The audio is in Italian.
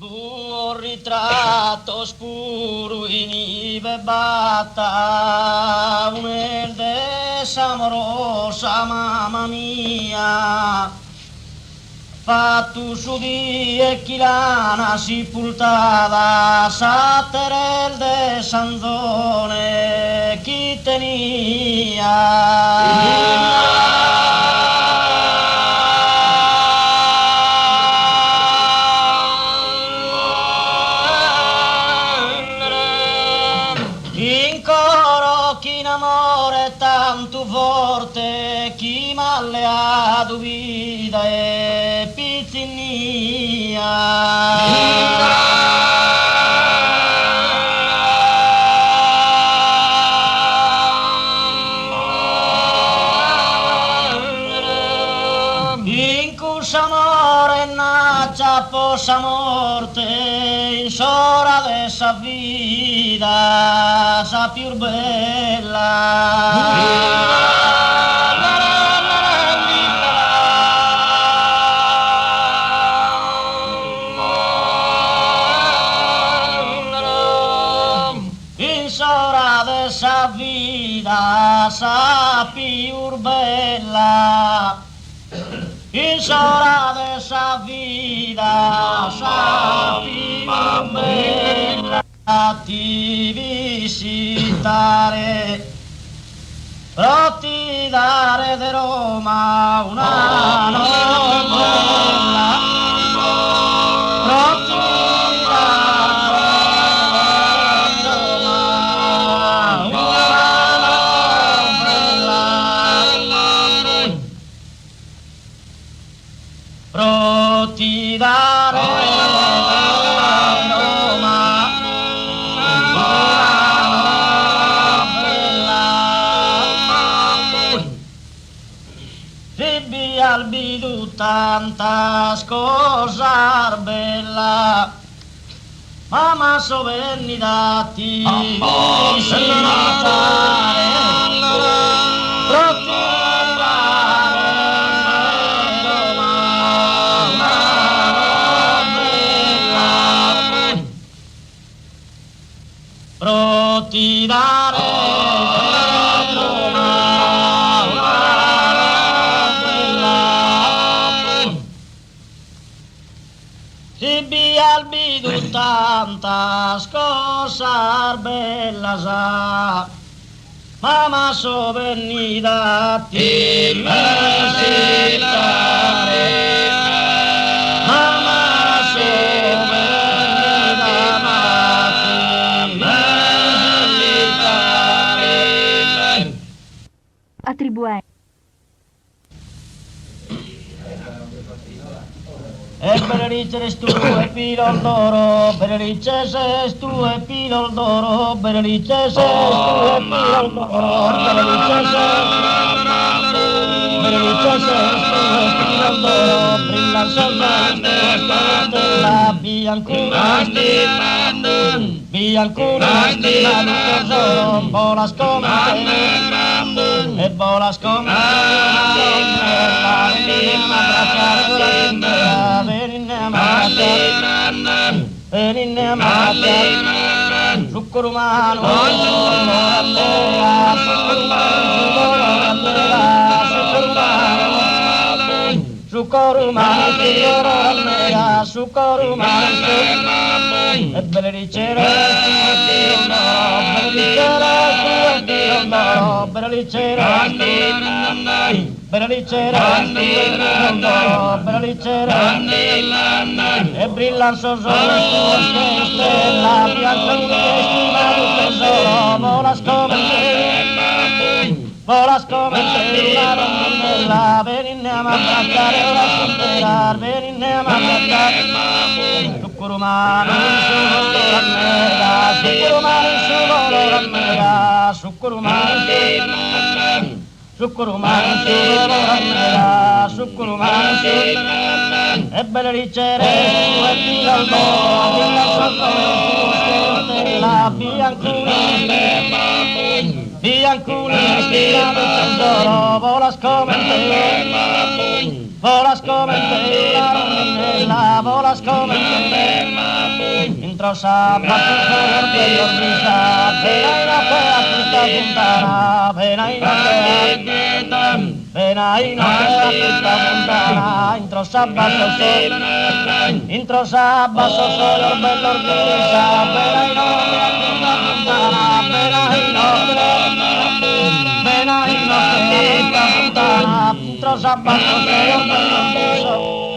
Un ritratto scuro in ive batta, un'erdesa amorosa, mamma mia, fatto su di e chi l'ana si pultava, satterel de sanzone, chi tenia. Amore tanto forte, chi m'alle ha duvida e pizzinia. In cusa amore naccia posa morte, in sora de sa vida, sa più bella. In sora de sa vida, sa più bella. In sora de sa vida, sa più bella, ti visitare, ti dare di Roma una novella, ti dare di Roma una novella. Ti dare Roma Fibbi albidu tanta cosa bella, mamma soverni dati ti dare Roma bella, Sibbi albidu tanta cosa bella sa, mamma sovenida ti visitare, mamma attribuendo. E Berenice tu e pilo d'oro, Berenice sei tu e pilo d'oro, Berenice sei tu e pilo d'oro, Berenice sei tu e pilo d'oro, brilla solamente la biancura stima di tesoro, bolas come e bolas come Sukurumanu e brillan sole stella bianca stima di tesoro, volas come una rondinella, veniniamo a cantare ora sonderar, veniniamo a cantare Sukurumanu su volorannega, Sukurumanu su volorannega, Sukurumanu e Berenice tu e pilo d'oro, la biancuna stima di tesoro, volas come la rondinella, volas come intro sabato solo bello vista, pena in a questa puntana, pena in a questa puntana, intro sabato solo bello vista, pena in a questa puntana, pena in a questa puntana, intro sabato solo bello vista.